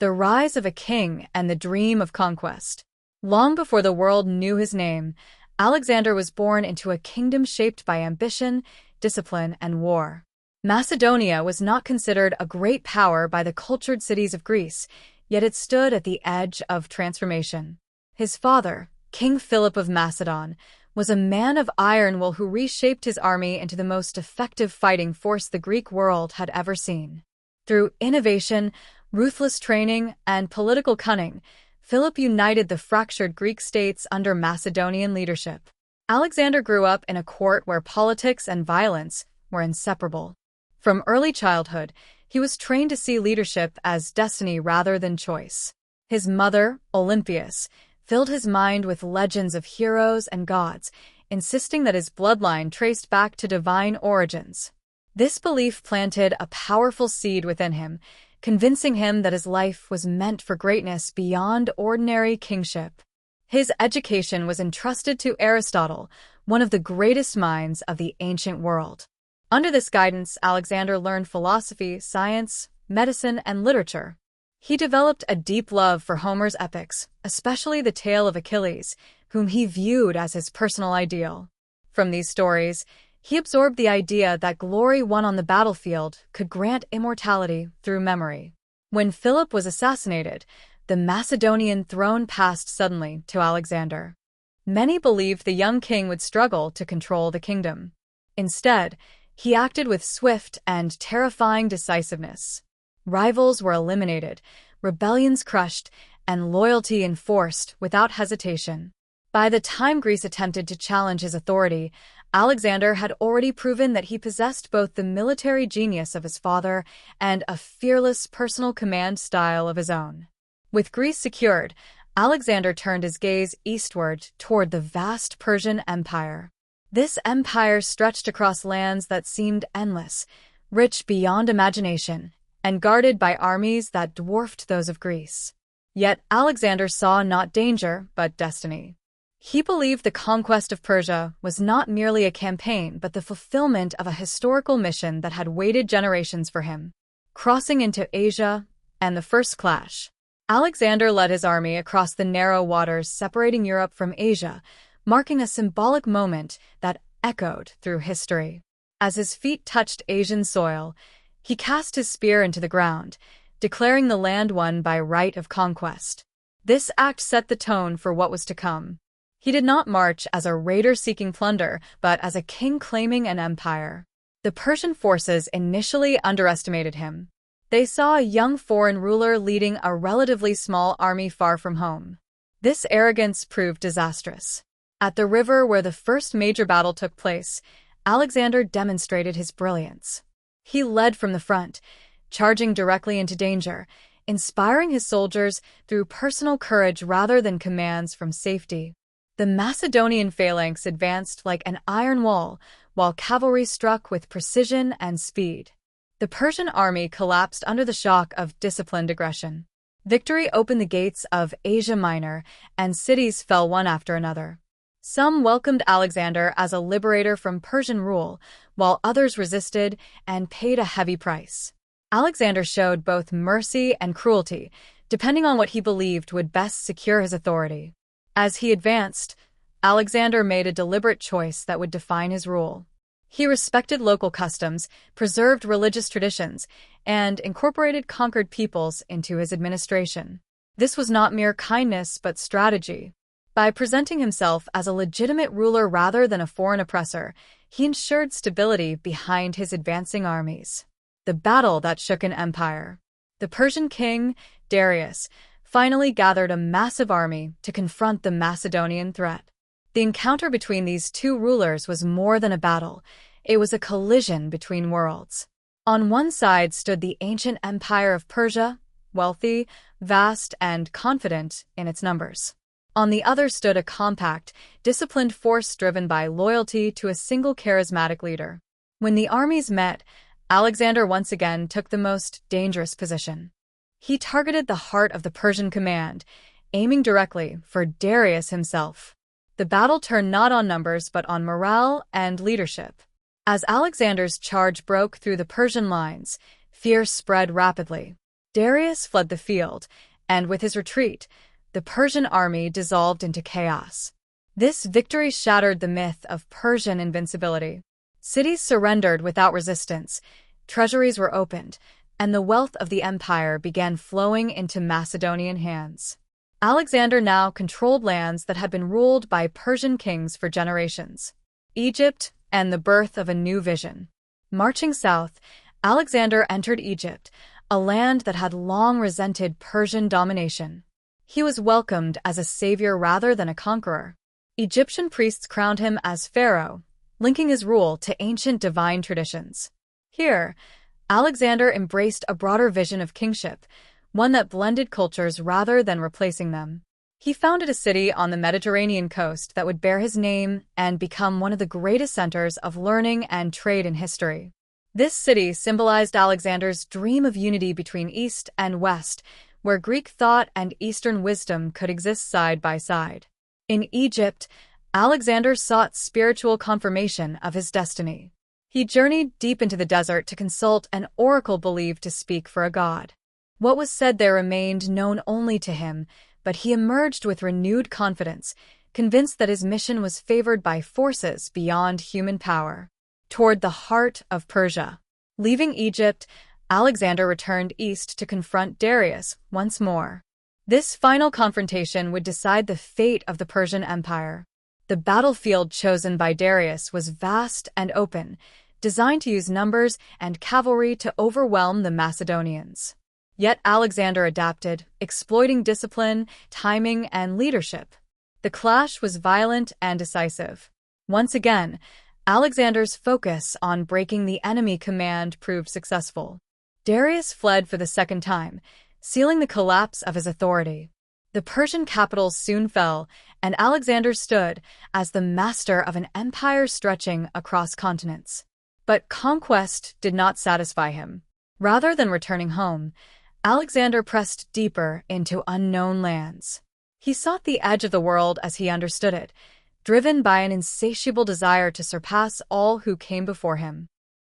The Rise of a King and the Dream of Conquest. Long before the world knew his name, Alexander was born into a kingdom shaped by ambition, discipline, and war. Macedonia was not considered a great power by the cultured cities of Greece, yet it stood at the edge of transformation. His father, King Philip of Macedon, was a man of iron will who reshaped his army into the most effective fighting force the Greek world had ever seen. Through innovation, ruthless training, and political cunning, Philip united the fractured Greek states under Macedonian leadership. Alexander grew up in a court where politics and violence were inseparable. From early childhood, he was trained to see leadership as destiny rather than choice. His mother, Olympias, filled his mind with legends of heroes and gods, insisting that his bloodline traced back to divine origins. This belief planted a powerful seed within him, convincing him that his life was meant for greatness beyond ordinary kingship. His education was entrusted to Aristotle, one of the greatest minds of the ancient world. Under this guidance, Alexander learned philosophy, science, medicine, and literature. He developed a deep love for Homer's epics, especially the tale of Achilles, whom he viewed as his personal ideal. From these stories, he absorbed the idea that glory won on the battlefield could grant immortality through memory. When Philip was assassinated, the Macedonian throne passed suddenly to Alexander. Many believed the young king would struggle to control the kingdom. Instead, he acted with swift and terrifying decisiveness. Rivals were eliminated, rebellions crushed, and loyalty enforced without hesitation. By the time Greece attempted to challenge his authority, Alexander had already proven that he possessed both the military genius of his father and a fearless personal command style of his own. With Greece secured, Alexander turned his gaze eastward toward the vast Persian Empire. This empire stretched across lands that seemed endless, rich beyond imagination, and guarded by armies that dwarfed those of Greece. Yet Alexander saw not danger, but destiny. He believed the conquest of Persia was not merely a campaign, but the fulfillment of a historical mission that had waited generations for him. Crossing into Asia, and the first clash. Alexander led his army across the narrow waters separating Europe from Asia, marking a symbolic moment that echoed through history. As his feet touched Asian soil, he cast his spear into the ground, declaring the land won by right of conquest. This act set the tone for what was to come. He did not march as a raider seeking plunder, but as a king claiming an empire. The Persian forces initially underestimated him. They saw a young foreign ruler leading a relatively small army far from home. This arrogance proved disastrous. At the river where the first major battle took place, Alexander demonstrated his brilliance. He led from the front, charging directly into danger, inspiring his soldiers through personal courage rather than commands from safety. The Macedonian phalanx advanced like an iron wall, while cavalry struck with precision and speed. The Persian army collapsed under the shock of disciplined aggression. Victory opened the gates of Asia Minor, and cities fell one after another. Some welcomed Alexander as a liberator from Persian rule, while others resisted and paid a heavy price. Alexander showed both mercy and cruelty, depending on what he believed would best secure his authority. As he advanced, Alexander made a deliberate choice that would define his rule. He respected local customs, preserved religious traditions, and incorporated conquered peoples into his administration. This was not mere kindness but strategy. By presenting himself as a legitimate ruler rather than a foreign oppressor, he ensured stability behind his advancing armies. The battle that shook an empire. The Persian king, Darius, finally gathered a massive army to confront the Macedonian threat. The encounter between these two rulers was more than a battle. It was a collision between worlds. On one side stood the ancient empire of Persia, wealthy, vast, and confident in its numbers. On the other stood a compact, disciplined force driven by loyalty to a single charismatic leader. When the armies met, Alexander once again took the most dangerous position. He targeted the heart of the Persian command, aiming directly for Darius himself. The battle turned not on numbers but on morale and leadership. As Alexander's charge broke through the Persian lines, fear spread rapidly. Darius fled the field, and with his retreat, the Persian army dissolved into chaos. This victory shattered the myth of Persian invincibility. Cities surrendered without resistance, treasuries were opened, and the wealth of the empire began flowing into Macedonian hands. Alexander now controlled lands that had been ruled by Persian kings for generations. Egypt and the birth of a new vision. Marching south, Alexander entered Egypt, a land that had long resented Persian domination. He was welcomed as a savior rather than a conqueror. Egyptian priests crowned him as pharaoh, linking his rule to ancient divine traditions. Here, Alexander embraced a broader vision of kingship, one that blended cultures rather than replacing them. He founded a city on the Mediterranean coast that would bear his name and become one of the greatest centers of learning and trade in history. This city symbolized Alexander's dream of unity between East and West, where Greek thought and Eastern wisdom could exist side by side. In Egypt, Alexander sought spiritual confirmation of his destiny. He journeyed deep into the desert to consult an oracle believed to speak for a god. What was said there remained known only to him, but he emerged with renewed confidence, convinced that his mission was favored by forces beyond human power. Toward the heart of Persia. Leaving Egypt, Alexander returned east to confront Darius once more. This final confrontation would decide the fate of the Persian Empire. The battlefield chosen by Darius was vast and open, designed to use numbers and cavalry to overwhelm the Macedonians. Yet Alexander adapted, exploiting discipline, timing, and leadership. The clash was violent and decisive. Once again, Alexander's focus on breaking the enemy command proved successful. Darius fled for the second time, sealing the collapse of his authority. The Persian capital soon fell, and Alexander stood as the master of an empire stretching across continents. But conquest did not satisfy him. Rather than returning home, Alexander pressed deeper into unknown lands. He sought the edge of the world as he understood it, driven by an insatiable desire to surpass all who came before him.